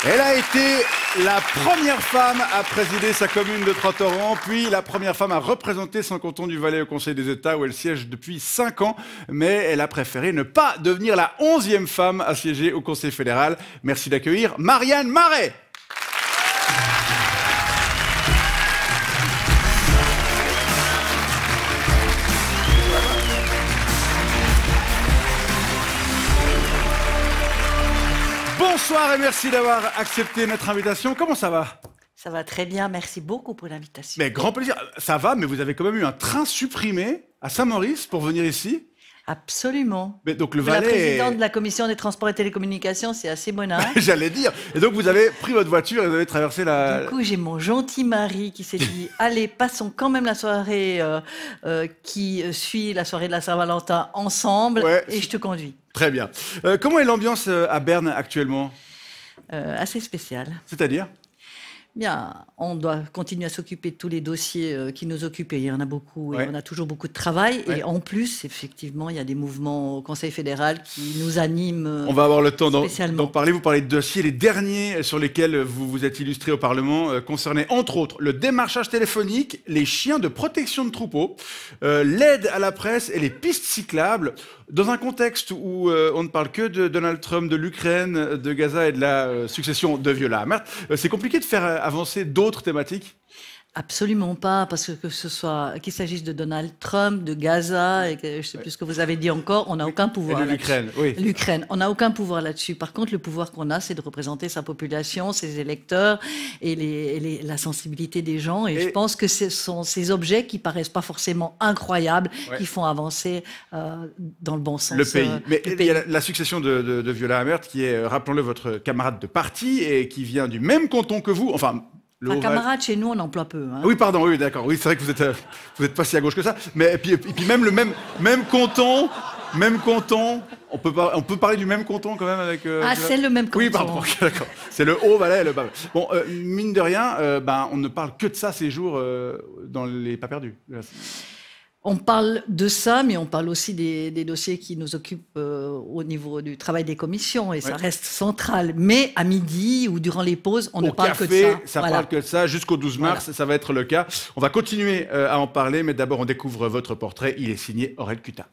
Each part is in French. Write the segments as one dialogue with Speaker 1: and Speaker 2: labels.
Speaker 1: Elle a été la première femme à présider sa commune de Troitoron, puis la première femme à représenter son canton du Valais au Conseil des États où elle siège depuis 5 ans. Mais elle a préféré ne pas devenir la 11e femme à siéger au Conseil fédéral. Merci d'accueillir Marianne Marais. Bonsoir et merci d'avoir accepté notre invitation. Comment ça va?
Speaker 2: Ça va très bien, merci beaucoup pour l'invitation.
Speaker 1: Mais grand plaisir. Ça va, mais vous avez quand même eu un train supprimé à Saint-Maurice pour venir ici?
Speaker 2: Absolument.
Speaker 1: Mais donc le
Speaker 2: La
Speaker 1: Valais
Speaker 2: présidente de la commission des transports et télécommunications, c'est assez bonin.
Speaker 1: J'allais dire. Et donc vous avez pris votre voiture et vous avez traversé la...
Speaker 2: Du coup, j'ai mon gentil mari qui s'est dit « Allez, passons quand même la soirée qui suit la soirée de la Saint-Valentin ensemble et je te conduis. »
Speaker 1: Très bien. Comment est l'ambiance à Berne actuellement?
Speaker 2: Assez spéciale.
Speaker 1: C'est-à-dire?
Speaker 2: Bien, on doit continuer à s'occuper de tous les dossiers qui nous occupent. Et il y en a beaucoup et on a toujours beaucoup de travail. Et en plus, effectivement, il y a des mouvements au Conseil fédéral qui nous animent.
Speaker 1: On va avoir le temps d'en parler. Vous parlez de dossiers. Les derniers sur lesquels vous vous êtes illustré au Parlement concernaient entre autres le démarchage téléphonique, les chiens de protection de troupeaux, l'aide à la presse et les pistes cyclables. Dans un contexte où on ne parle que de Donald Trump, de l'Ukraine, de Gaza et de la succession de Viola Amherd, c'est compliqué de faire avancer d'autres thématiques?
Speaker 2: Absolument pas, parce que ce soit qu'il s'agisse de Donald Trump, de Gaza, et que, je ne sais plus ce que vous avez dit encore, on n'a aucun pouvoir là-dessus.
Speaker 1: L'Ukraine, oui.
Speaker 2: L'Ukraine, on n'a aucun pouvoir là-dessus. Par contre, le pouvoir qu'on a, c'est de représenter sa population, ses électeurs et la sensibilité des gens. Et je pense que ce sont ces objets qui paraissent pas forcément incroyables, qui font avancer dans le bon sens.
Speaker 1: Le pays. Mais il y a la succession de Viola Amherd qui est, rappelons-le, votre camarade de parti et qui vient du même canton que vous. Enfin.
Speaker 2: Un camarade chez nous, on emploie peu. Hein.
Speaker 1: Oui, pardon, oui, d'accord. Oui, c'est vrai que vous êtes pas si à gauche que ça. Mais et puis même le même canton, on peut parler du même canton quand même avec.
Speaker 2: C'est le même canton.
Speaker 1: Oui, pardon. Okay, d'accord. C'est le Haut-Valais et le Bas. Bon, mine de rien, on ne parle que de ça ces jours dans les pas perdus.
Speaker 2: On parle de ça, mais on parle aussi des dossiers qui nous occupent au niveau du travail des commissions, et ça reste central. Mais à midi ou durant les pauses, on ne parle que de ça.
Speaker 1: Ça parle que de ça. Jusqu'au 12 mars, ça va être le cas. On va continuer à en parler, mais d'abord, on découvre votre portrait. Il est signé Aurel Cutat.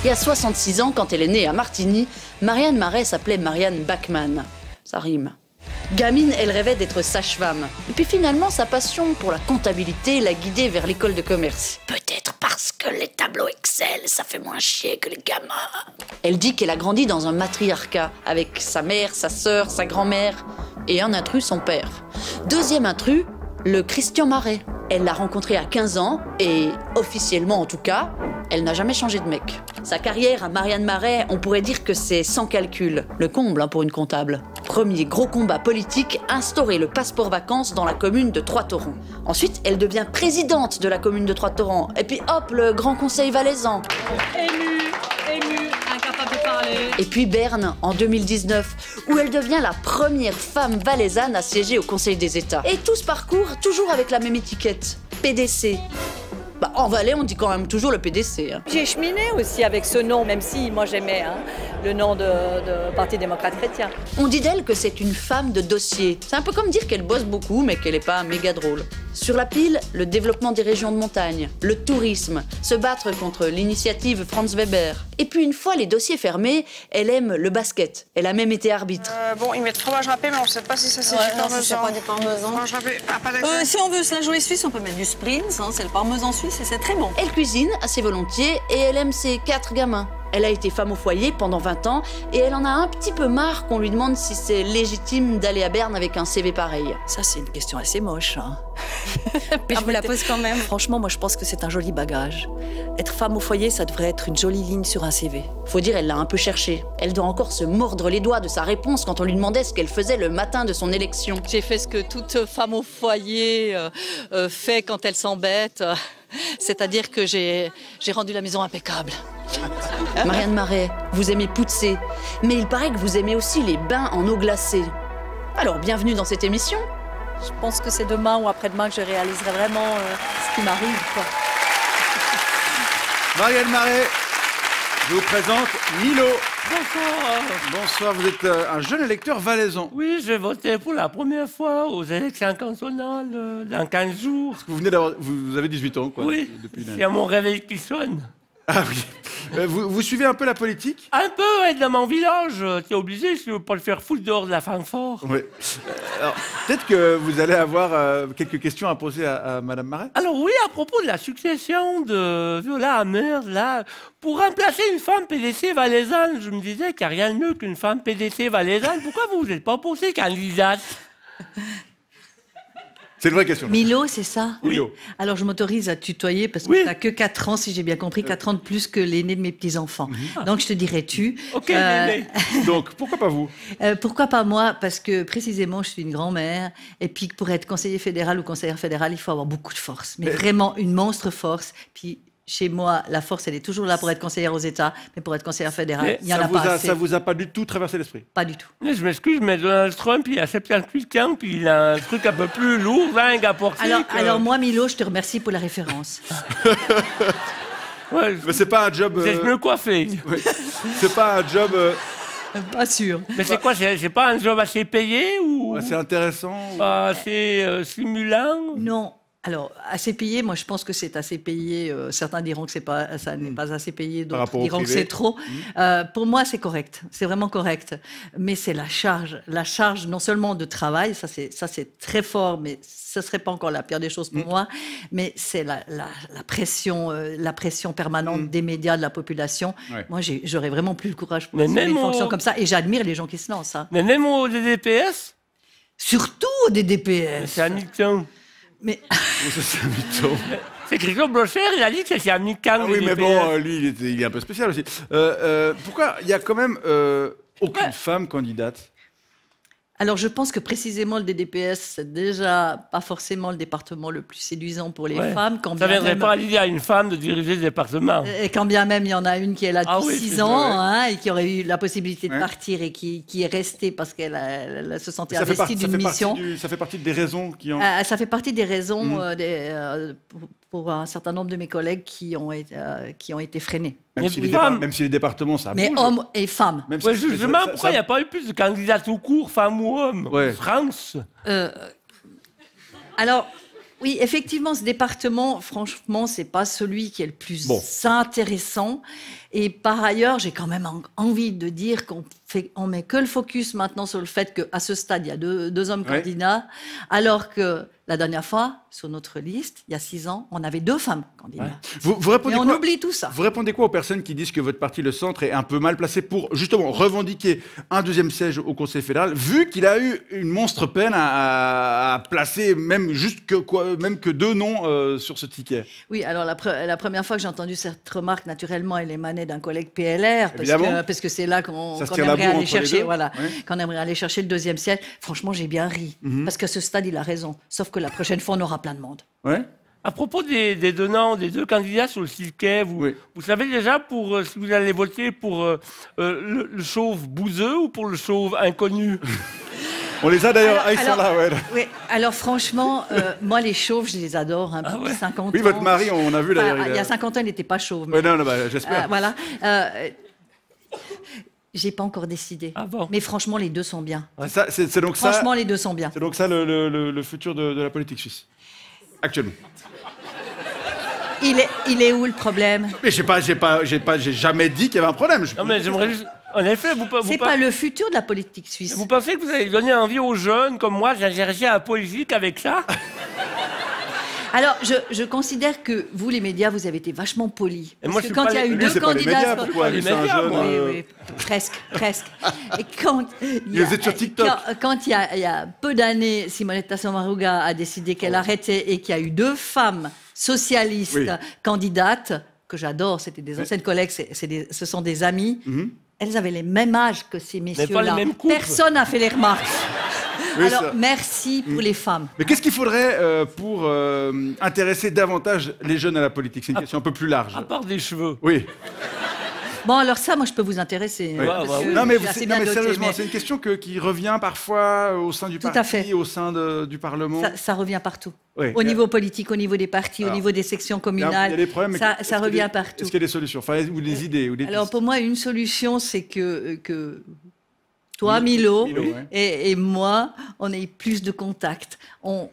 Speaker 3: Il y a 66 ans, quand elle est née à Martigny, Marianne Marais s'appelait Marianne Bachmann. Ça rime. Gamine, elle rêvait d'être sage-femme. Et puis finalement, sa passion pour la comptabilité l'a guidée vers l'école de commerce. Peut-être parce que les tableaux Excel, ça fait moins chier que les gamins. Elle dit qu'elle a grandi dans un matriarcat, avec sa mère, sa sœur, sa grand-mère, et un intrus, son père. Deuxième intrus, le Christian Marais. Elle l'a rencontré à 15 ans, et officiellement en tout cas, elle n'a jamais changé de mec. Sa carrière à Marianne Marais, on pourrait dire que c'est sans calcul. Le comble pour une comptable. Premier gros combat politique, instaurer le passeport vacances dans la commune de Troitoron. Ensuite, elle devient présidente de la commune de Troitoron. Et puis hop, le grand conseil valaisan.
Speaker 4: Émue, incapable de parler.
Speaker 3: Et puis Berne, en 2019, où elle devient la première femme valaisanne à siéger au Conseil des États. Et tout ce parcours, toujours avec la même étiquette, PDC. En Valais, on dit quand même toujours le PDC. Hein.
Speaker 4: J'ai cheminé aussi avec ce nom, même si moi j'aimais le nom de Parti démocrate chrétien.
Speaker 3: On dit d'elle que c'est une femme de dossier. C'est un peu comme dire qu'elle bosse beaucoup, mais qu'elle n'est pas méga drôle. Sur la pile, le développement des régions de montagne, le tourisme, se battre contre l'initiative Franz Weber. Et puis une fois les dossiers fermés, elle aime le basket. Elle a même été arbitre.
Speaker 5: Ils mettent fromage râpé, mais on ne sait pas si ça c'est du parmesan.
Speaker 6: C'est pas du parmesan.
Speaker 5: Fromage râpé,
Speaker 6: si on veut se la jouer suisse, on peut mettre du Spritz, c'est le parmesan suisse et c'est très bon.
Speaker 3: Elle cuisine assez volontiers et elle aime ses 4 gamins. Elle a été femme au foyer pendant 20 ans et elle en a un petit peu marre qu'on lui demande si c'est légitime d'aller à Berne avec un CV pareil.
Speaker 2: Ça, c'est une question assez moche. Hein.
Speaker 6: Mais je vous la pose quand même.
Speaker 2: Franchement, moi, je pense que c'est un joli bagage. Être femme au foyer, ça devrait être une jolie ligne sur un CV.
Speaker 3: Faut dire, elle l'a un peu cherché. Elle doit encore se mordre les doigts de sa réponse quand on lui demandait ce qu'elle faisait le matin de son élection.
Speaker 4: J'ai fait ce que toute femme au foyer fait quand elle s'embête. C'est-à-dire que j'ai rendu la maison impeccable.
Speaker 3: Marianne Marais, vous aimez poutser, mais il paraît que vous aimez aussi les bains en eau glacée. Alors, bienvenue dans cette émission.
Speaker 4: Je pense que c'est demain ou après-demain que je réaliserai vraiment ce qui m'arrive.
Speaker 1: Marianne Marais, Je vous présente Milo.
Speaker 7: Bonsoir.
Speaker 1: Bonsoir, vous êtes un jeune électeur valaisan.
Speaker 7: Oui, je vais voter pour la première fois aux élections cantonales dans 15 jours.
Speaker 1: Vous venez d'avoir, vous avez 18 ans, quoi.
Speaker 7: Oui,
Speaker 1: Depuis
Speaker 7: il y a mon réveil qui sonne.
Speaker 1: Ah oui. Vous suivez un peu la politique?
Speaker 7: Un peu, ouais, dans mon village, tu es obligé, si tu veux pas le faire foutre dehors de la Francfort.
Speaker 1: Oui. Alors, peut-être que vous allez avoir quelques questions à poser à Madame Marais.
Speaker 7: Alors oui, à propos de la succession de Viola Amers, là, pour remplacer une femme PDC valaisanne, je me disais qu'il n'y a rien de mieux qu'une femme PDC valaisanne. Pourquoi vous n'êtes pas posée candidate?
Speaker 1: C'est une vraie question.
Speaker 2: Milo, c'est ça?
Speaker 1: Oui.
Speaker 2: Alors, je m'autorise à tutoyer parce que
Speaker 7: Oui.
Speaker 2: tu n'as que 4 ans, si j'ai bien compris, 4 ans de plus que l'aîné de mes petits-enfants. Donc, je te dirais tu.
Speaker 7: Ok, Néné.
Speaker 1: Donc, pourquoi pas vous?
Speaker 2: Pourquoi pas moi? Parce que précisément, je suis une grand-mère. Et puis, pour être conseiller fédéral ou conseillère fédérale, il faut avoir beaucoup de force. Mais vraiment une monstre force. Puis, chez moi, la force, elle est toujours là pour être conseillère aux États. Mais pour être conseillère fédérale,
Speaker 7: Mais
Speaker 2: il n'y en a pas assez.
Speaker 1: Ça vous a pas du tout traversé l'esprit?
Speaker 2: Pas du tout.
Speaker 7: Mais je m'excuse, mais Donald Trump, il a 78 ans, puis il a un truc un peu plus lourd, dingue à porter.
Speaker 2: Alors moi, Milo, je te remercie pour la référence.
Speaker 7: Ouais,
Speaker 1: Mais c'est pas un job.
Speaker 7: vous êtes mieux coiffé.
Speaker 1: Oui. C'est pas un job
Speaker 2: Pas sûr.
Speaker 7: Mais c'est quoi, c'est pas un job assez payé ou
Speaker 1: assez intéressant.
Speaker 7: pas assez stimulant?
Speaker 2: Non. Alors, assez payé, moi je pense que c'est assez payé. Certains diront que ça n'est pas assez payé,
Speaker 1: Par
Speaker 2: d'autres
Speaker 1: rapport au
Speaker 2: diront que
Speaker 1: privé.
Speaker 2: c'est trop. Pour moi, c'est correct, c'est vraiment correct. Mais c'est la charge non seulement de travail, ça c'est très fort, mais ce serait pas encore la pire des choses pour moi. Mais c'est la pression permanente des médias, de la population.
Speaker 1: Ouais.
Speaker 2: Moi, j'aurais vraiment plus le courage pour
Speaker 7: Mais
Speaker 2: assumer
Speaker 7: même
Speaker 2: une fonction
Speaker 7: au-
Speaker 2: comme ça. Et j'admire les gens qui se lancent. Hein.
Speaker 7: Mais même au DDPS,
Speaker 2: Surtout des DPS.
Speaker 7: c'est à mi-temps.
Speaker 2: Mais
Speaker 1: Oh, ça, c'est un mytho.
Speaker 7: C'est Christophe Blocher, il a dit que c'est à mi-temps.
Speaker 1: Ah oui, mais bon, lui, il est un peu spécial aussi. Pourquoi il y a quand même aucune femme candidate?
Speaker 2: alors, je pense que précisément le DDPS, c'est déjà pas forcément le département le plus séduisant pour les femmes. Quand
Speaker 7: Ça
Speaker 2: bien
Speaker 7: viendrait
Speaker 2: même,
Speaker 7: pas à l'idée à une femme de diriger le département.
Speaker 2: et quand bien même il y en a une qui est là
Speaker 7: Ah
Speaker 2: depuis
Speaker 7: oui,
Speaker 2: 6
Speaker 7: c'est
Speaker 2: ans
Speaker 1: vrai.
Speaker 2: hein, et qui aurait eu la possibilité de
Speaker 1: Ouais.
Speaker 2: partir et qui est restée parce qu'elle se sentait
Speaker 1: Ça fait,
Speaker 2: investie d'une mission.
Speaker 1: ça fait partie des raisons qui ont.
Speaker 2: Ça fait partie des raisons pour un certain nombre de mes collègues qui ont été freinés.
Speaker 1: Même
Speaker 7: Mais
Speaker 1: si, les
Speaker 7: femmes-
Speaker 1: même si les départements, ça
Speaker 2: Mais
Speaker 1: bouge.
Speaker 2: hommes et femmes.
Speaker 1: Même
Speaker 7: Ouais,
Speaker 1: si-
Speaker 7: justement,
Speaker 1: ça-
Speaker 7: pourquoi il n'y a pas eu plus de candidats tout court, femmes ou hommes?
Speaker 1: Ouais.
Speaker 7: France.
Speaker 2: Alors, oui, effectivement, ce département, franchement, c'est pas celui qui est le plus
Speaker 1: Bon.
Speaker 2: intéressant. Et par ailleurs, j'ai quand même envie de dire on met que le focus maintenant sur le fait qu'à ce stade, il y a deux hommes
Speaker 1: Ouais.
Speaker 2: candidats, alors que la dernière fois, sur notre liste, il y a 6 ans, on avait 2 femmes candidates.
Speaker 1: Vous répondez
Speaker 2: Et on
Speaker 1: quoi
Speaker 2: oublie tout ça.
Speaker 1: Vous répondez quoi aux personnes qui disent que votre parti, le Centre, est un peu mal placé pour justement revendiquer un 2e siège au Conseil fédéral, vu qu'il a eu une monstre peine à placer même même que 2 noms sur ce ticket?
Speaker 2: Oui, alors la première fois que j'ai entendu cette remarque, naturellement, elle émanait d'un collègue PLR,
Speaker 1: Évidemment.
Speaker 2: parce que c'est là qu'on
Speaker 1: Ça se tire la
Speaker 2: aimerait
Speaker 1: bourre
Speaker 2: aller
Speaker 1: entre les
Speaker 2: chercher,
Speaker 1: deux.
Speaker 2: voilà,
Speaker 1: Ouais.
Speaker 2: qu'on aimerait aller chercher le 2e siège. Franchement, j'ai bien ri, parce qu'à ce stade, il a raison. Sauf que la prochaine fois, on aura plein de monde.
Speaker 1: Ouais.
Speaker 7: À propos des deux noms, des 2 candidats sur le ticket, vous savez déjà si vous allez voter pour le chauve bouseux ou pour le chauve inconnu?
Speaker 1: On les a d'ailleurs.
Speaker 2: Alors-
Speaker 1: Ils sont là, ouais.
Speaker 2: Oui, alors franchement, moi, les chauves, je les adore. Hein, depuis 50
Speaker 1: Oui,
Speaker 2: ans.
Speaker 1: votre mari, on a vu d'ailleurs.
Speaker 2: Il y a 50 ans, il n'était pas chauve.
Speaker 1: Ouais, non, bah, j'espère.
Speaker 2: Voilà. J'ai pas encore décidé.
Speaker 7: Ah bon?
Speaker 2: Mais franchement, les 2 sont bien.
Speaker 1: C'est donc ça.
Speaker 2: Franchement, les 2 sont bien.
Speaker 1: C'est donc ça le futur de la politique suisse. Actuellement.
Speaker 2: Il est où le problème?
Speaker 1: Mais j'ai jamais dit qu'il y avait un problème.
Speaker 7: Non, mais j'aimerais juste. En effet,
Speaker 2: C'est pas le futur de la politique suisse.
Speaker 7: vous pensez que vous allez donner envie aux jeunes comme moi d'intégrer à la politique avec ça?
Speaker 2: Alors, je considère que vous, les médias, vous avez été vachement polis.
Speaker 7: Et
Speaker 2: Parce
Speaker 7: moi,
Speaker 2: que
Speaker 7: je suis
Speaker 2: quand
Speaker 7: pas
Speaker 2: il y a
Speaker 7: les-
Speaker 2: eu
Speaker 7: Lui,
Speaker 2: 2
Speaker 1: c'est pas les
Speaker 2: candidats...
Speaker 1: médias, pourquoi? Lui, c'est un jeune,
Speaker 2: Oui, presque. Et quand
Speaker 1: Il est sur TikTok.
Speaker 2: Quand il y a peu d'années, Simonetta Sommaruga a décidé qu'elle arrêtait et qu'il y a eu 2 femmes socialistes
Speaker 1: Oui.
Speaker 2: candidates, que j'adore, c'était des anciennes collègues, ce sont des amis, elles avaient les mêmes âges que ces messieurs-là.
Speaker 7: les mêmes couples.
Speaker 2: Personne n'a fait les remarques.
Speaker 1: Oui,
Speaker 2: Alors,
Speaker 1: ça-
Speaker 2: merci pour les femmes.
Speaker 1: Mais qu'est-ce qu'il faudrait pour intéresser davantage les jeunes à la politique? C'est une question un peu plus large.
Speaker 7: À part des cheveux.
Speaker 1: Oui.
Speaker 2: Bon, alors ça, moi, je peux vous intéresser.
Speaker 1: Oui.
Speaker 2: Parce que
Speaker 1: Non, mais,
Speaker 2: je suis assez bien dotée,
Speaker 1: sérieusement,
Speaker 2: mais
Speaker 1: c'est une question qui revient parfois au sein du
Speaker 2: Tout à
Speaker 1: parti,
Speaker 2: fait.
Speaker 1: au sein du Parlement.
Speaker 2: ça revient partout.
Speaker 1: Oui.
Speaker 2: Au niveau politique, au niveau des partis,
Speaker 1: Alors,
Speaker 2: au niveau des sections
Speaker 1: Il y a
Speaker 2: communales.
Speaker 1: des problèmes, mais
Speaker 2: ça
Speaker 1: est-ce qu'il y a
Speaker 2: revient
Speaker 1: des-
Speaker 2: partout.
Speaker 1: Est-ce qu'il y a des solutions, enfin, ou des idées, ou des
Speaker 2: Alors
Speaker 1: pistes
Speaker 2: pour moi, une solution, c'est que toi, Milo,
Speaker 1: Milo, ouais.
Speaker 2: et moi, on ait plus de contact.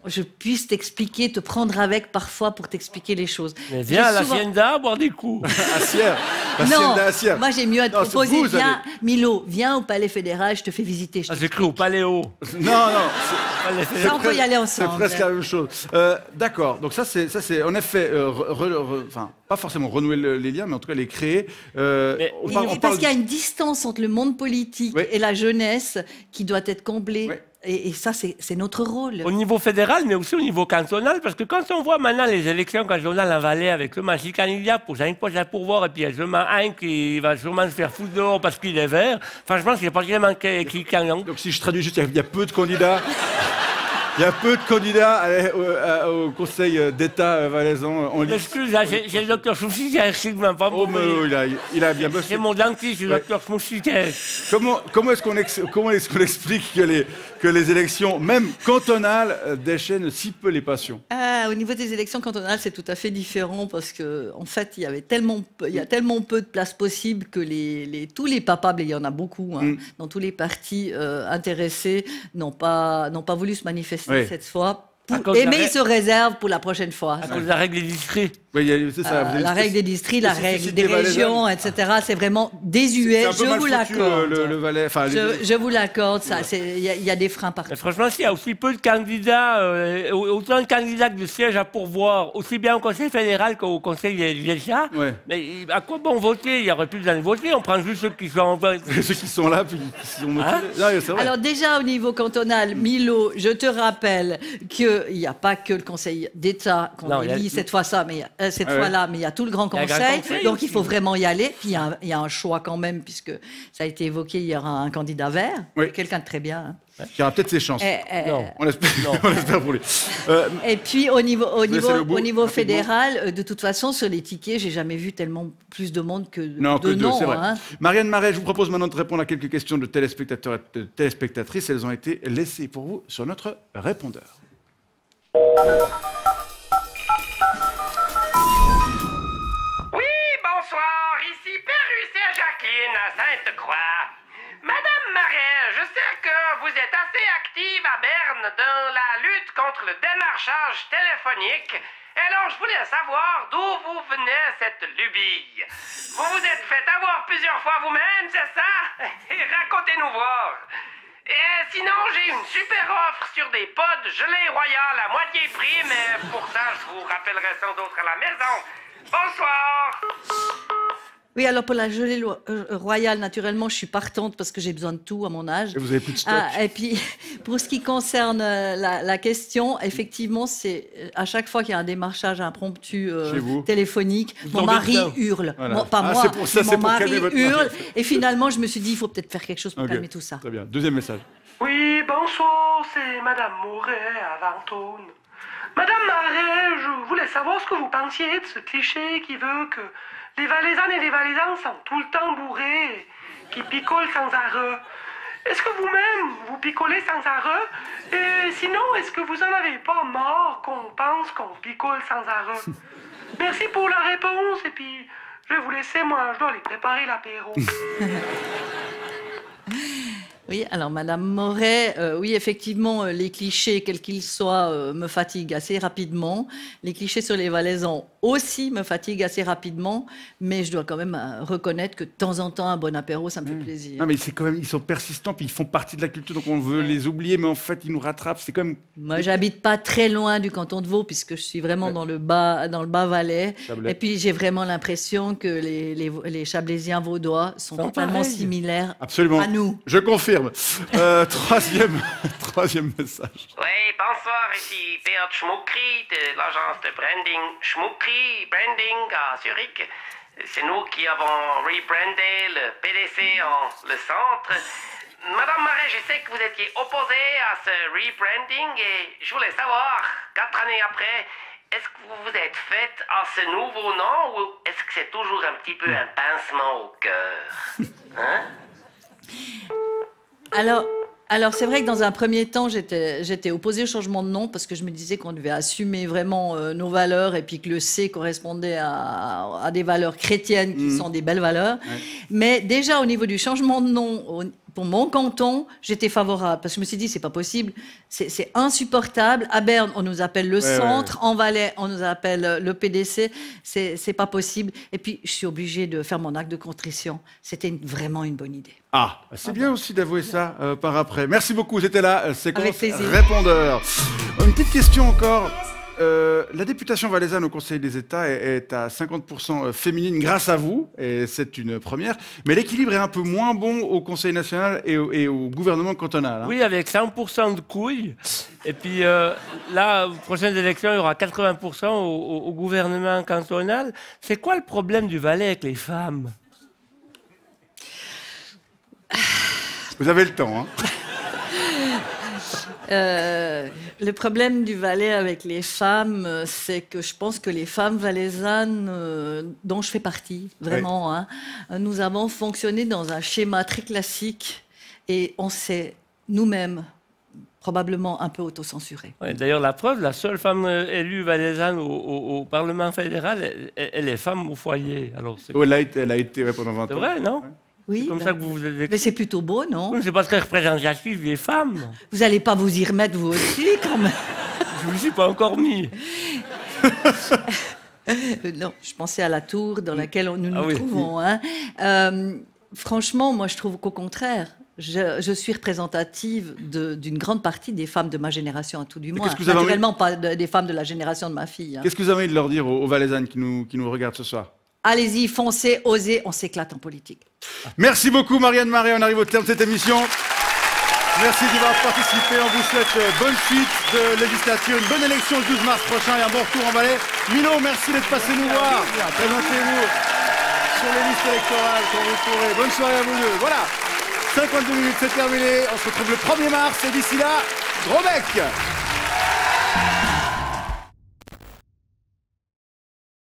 Speaker 2: Je puisse t'expliquer, te prendre avec parfois pour t'expliquer les choses.
Speaker 7: Mais viens à
Speaker 2: J'ai souvent-
Speaker 7: l'Hacienda boire des coups.
Speaker 1: À Sierre. La
Speaker 2: Non,
Speaker 1: Hacienda à Sierre.
Speaker 2: moi j'ai mieux à te
Speaker 1: Non, c'est
Speaker 2: proposer.
Speaker 1: vous,
Speaker 2: Viens, Milo, viens au Palais fédéral, je te fais visiter.
Speaker 7: Ah, j'ai cru au Paléo.
Speaker 1: Non,
Speaker 2: Ça, on peut y aller
Speaker 1: c'est
Speaker 2: ensemble.
Speaker 1: presque la même chose. D'accord, donc ça c'est en effet, enfin, pas forcément renouer les liens, mais en tout cas les créer.
Speaker 7: Mais
Speaker 1: On
Speaker 2: Oui,
Speaker 1: parle-
Speaker 2: mais
Speaker 1: on
Speaker 2: parce
Speaker 1: parle
Speaker 2: qu'il y a une distance entre le monde politique
Speaker 1: Oui.
Speaker 2: et la jeunesse qui doit être comblée.
Speaker 1: Oui.
Speaker 2: Et ça, c'est notre rôle.
Speaker 7: Au niveau fédéral, mais aussi au niveau cantonal, parce que quand on voit maintenant les élections cantonales en Valais avec le Magic candidat pour 5 postes à pourvoir, et puis il y a seulement un qui va sûrement se faire foutre dehors parce qu'il est vert, franchement, c'est pas vraiment qui gagne.
Speaker 1: Donc si je traduis juste, il y a peu de candidats. Il y a peu de candidats au Conseil d'État valaisan en lice.
Speaker 7: Excuse, là, j'ai le docteur Chouchi qui a écrit que pas
Speaker 1: Oh, mais il a bien bossé.
Speaker 7: c'est mon dentiste, le
Speaker 1: Ouais.
Speaker 7: docteur Chouchi qui a...
Speaker 1: Comment est-ce qu'on explique que les élections, même cantonales, déchaînent si peu les passions?
Speaker 2: Au niveau des élections cantonales, c'est tout à fait différent parce que, en fait, il y a tellement peu de places possibles que tous les papables, et il y en a beaucoup, hein, dans tous les partis intéressés, n'ont pas voulu se manifester
Speaker 1: Oui.
Speaker 2: cette fois.
Speaker 7: À cause de la
Speaker 2: Mais
Speaker 7: règle-
Speaker 2: ils se réservent pour la prochaine fois.
Speaker 7: à cause de la règle des districts.
Speaker 1: Oui, c'est ça. vous avez
Speaker 2: La
Speaker 1: une
Speaker 2: règle des districts, la règle
Speaker 1: spécificité
Speaker 2: des
Speaker 1: valaisanne.
Speaker 2: régions, etc. C'est vraiment désuet.
Speaker 1: C'est un peu
Speaker 2: Je
Speaker 1: mal
Speaker 2: vous
Speaker 1: foutu,
Speaker 2: l'accorde.
Speaker 1: le Valais. Enfin,
Speaker 2: Je vous l'accorde. Il y a des freins
Speaker 7: Mais
Speaker 2: partout.
Speaker 7: franchement, s'il y a aussi peu de candidats, autant de candidats que de sièges à pourvoir, aussi bien au Conseil fédéral qu'au Conseil des l'État,
Speaker 1: Ouais.
Speaker 7: mais à quoi bon voter? Il y aurait plus besoin de voter, on prend juste ceux qui sont en vote.
Speaker 1: ceux qui sont là, puis qui sont motivés.
Speaker 7: Hein
Speaker 1: Non, c'est vrai.
Speaker 2: Alors déjà au niveau cantonal, Milo, je te rappelle qu'il n'y a pas que le Conseil d'État qu'on
Speaker 7: Non, il y a-
Speaker 2: élit cette fois-là, mais il y a tout le Grand
Speaker 7: Il y a un grand
Speaker 2: Conseil.
Speaker 7: conseil
Speaker 2: Donc
Speaker 7: aussi.
Speaker 2: il faut vraiment y aller. Puis il y a un choix quand même, puisque ça a été évoqué, il y aura un candidat vert,
Speaker 1: Oui.
Speaker 2: quelqu'un de très bien. hein.
Speaker 1: Qui aura peut-être ses chances.
Speaker 7: Non.
Speaker 1: On l'espère,
Speaker 7: Non.
Speaker 1: on l'espère pour lui.
Speaker 2: Et puis au niveau
Speaker 1: laissez le bout, rapidement.
Speaker 2: fédéral, de toute façon, sur les tickets, j'ai jamais vu tellement plus de monde que
Speaker 1: Non, que
Speaker 2: de
Speaker 1: deux,
Speaker 2: noms.
Speaker 1: c'est vrai.
Speaker 2: hein.
Speaker 1: Marianne Marais, je vous propose maintenant de répondre à quelques questions de téléspectateurs et de téléspectatrices. Elles ont été laissées pour vous sur notre répondeur.
Speaker 8: Oui, bonsoir, ici Pérus et Jacqueline à Sainte-Croix. Madame Marais, je sais que vous êtes assez active à Berne dans la lutte contre le démarchage téléphonique. Alors, je voulais savoir d'où vous venait cette lubie. Vous vous êtes fait avoir plusieurs fois vous-même, c'est ça? Racontez-nous voir. Et sinon, j'ai une super offre sur des pods gelée royale à moitié prix, mais pour ça, je vous rappellerai sans doute à la maison. Bonsoir.
Speaker 2: Oui, alors pour la gelée royale, naturellement, je suis partante parce que j'ai besoin de tout à mon âge.
Speaker 1: Et vous avez plus de stock.
Speaker 2: Et puis, pour ce qui concerne la question, effectivement, c'est à chaque fois qu'il y a un démarchage impromptu
Speaker 1: Chez vous.
Speaker 2: téléphonique,
Speaker 7: Vous
Speaker 2: mon
Speaker 7: tombez
Speaker 2: mari
Speaker 7: dedans.
Speaker 2: hurle.
Speaker 1: Voilà.
Speaker 2: Moi, pas
Speaker 1: Ah,
Speaker 2: moi,
Speaker 1: c'est pour ça,
Speaker 2: mon
Speaker 1: c'est pour
Speaker 2: mari
Speaker 1: calmer votre
Speaker 2: hurle.
Speaker 1: mari.
Speaker 2: Et finalement, je me suis dit, il faut peut-être faire quelque chose pour
Speaker 1: Ok.
Speaker 2: calmer tout ça.
Speaker 1: Très bien. Deuxième message.
Speaker 8: Oui, bonsoir, c'est Madame Mouret à Vantone. Madame Marais, je voulais savoir ce que vous pensiez de ce cliché qui veut que les Valaisannes et les Valaisans sont tout le temps bourrés, qui picolent sans arrêt. Est-ce que vous-même, vous picolez sans arrêt? Et sinon, est-ce que vous en avez pas marre qu'on pense qu'on picole sans arrêt? Merci pour la réponse, et puis je vais vous laisser, moi, je dois aller préparer l'apéro.
Speaker 2: Oui, alors Madame Moret, oui, effectivement, les clichés, quels qu'ils soient, me fatiguent assez rapidement. Les clichés sur les Valaisans aussi me fatiguent assez rapidement, mais je dois quand même reconnaître que de temps en temps, un bon apéro, ça me fait plaisir.
Speaker 1: Non, mais c'est quand même, ils sont persistants, puis ils font partie de la culture, donc on veut les oublier, mais en fait, ils nous rattrapent. C'est quand même.
Speaker 2: Moi, j'habite pas très loin du canton de Vaud, puisque je suis vraiment dans le bas Valais.
Speaker 1: Chablais.
Speaker 2: Et puis, j'ai vraiment l'impression que les Chablaisiens vaudois sont totalement
Speaker 7: pareils.
Speaker 2: similaires
Speaker 1: Absolument.
Speaker 2: à nous.
Speaker 1: Je confirme. Troisième message.
Speaker 8: Oui, bonsoir, ici Beat Schmuckri de l'agence de branding Schmuckri Branding à Zurich. C'est nous qui avons rebrandé le PDC en le centre. Madame Marais, je sais que vous étiez opposée à ce rebranding et je voulais savoir, 4 années après, est-ce que vous vous êtes faite à ce nouveau nom ou est-ce que c'est toujours un petit peu un pincement au cœur? Hein?
Speaker 2: Alors c'est vrai que dans un premier temps, j'étais opposée au changement de nom parce que je me disais qu'on devait assumer vraiment nos valeurs et puis que le C correspondait à des valeurs chrétiennes qui sont des belles valeurs. Ouais. Mais déjà au niveau du changement de nom, pour mon canton, j'étais favorable parce que je me suis dit c'est pas possible, c'est insupportable. À Berne, on nous appelle le centre, en Valais, on nous appelle le PDC, c'est pas possible. Et puis je suis obligée de faire mon acte de contrition. C'était vraiment une bonne idée.
Speaker 1: Ah, c'est bien aussi d'avouer ça par après. Merci beaucoup, c'était la séquence répondeur. Une petite question encore. La députation valaisanne au Conseil des États est à 50% féminine grâce à vous, et c'est une première. Mais l'équilibre est un peu moins bon au Conseil national et au gouvernement cantonal. Hein.
Speaker 7: Oui, avec 100% de couilles. Et puis là, aux prochaines élections, il y aura 80% au gouvernement cantonal. C'est quoi le problème du Valais avec les femmes?
Speaker 1: Vous avez le temps, hein.
Speaker 2: Le problème du Valais avec les femmes, c'est que je pense que les femmes valaisannes, dont je fais partie, vraiment, hein, nous avons fonctionné dans un schéma très classique et on s'est nous-mêmes probablement un peu autocensurés.
Speaker 7: Ouais, d'ailleurs, la preuve, la seule femme élue valaisanne au Parlement fédéral, elle est femme au foyer. Alors,
Speaker 1: elle a été pendant 20 ans.
Speaker 7: C'est vrai, non?
Speaker 2: Oui,
Speaker 7: c'est comme ça que vous vous êtes...
Speaker 2: Mais c'est plutôt beau, non?
Speaker 7: Oui, c'est parce qu'elle représente les femmes.
Speaker 2: Vous n'allez pas vous y remettre, vous aussi, quand même.
Speaker 7: Je ne me suis pas encore mis.
Speaker 2: Non, je pensais à la tour dans laquelle nous nous trouvons. Hein. Franchement, moi, je trouve qu'au contraire, je suis représentative d'une grande partie des femmes de ma génération, à tout du moins. Naturellement, pas des femmes de la génération de ma fille. Hein.
Speaker 1: Qu'est-ce que vous avez envie de leur dire aux Valaisannes qui nous regardent ce soir?
Speaker 2: Allez-y, foncez, osez, on s'éclate en politique.
Speaker 1: Merci beaucoup Marianne Marais, on arrive au terme de cette émission. Merci d'y avoir participé, on vous souhaite bonne suite de législature, une bonne élection le 12 mars prochain et un bon retour en Valais. Milo, merci d'être passé nous voir. Présentez-vous sur les listes électorales quand vous pourrez. Bonne soirée à vous deux. Voilà, 52 minutes, c'est terminé. On se retrouve le 1er mars et d'ici là, gros bec.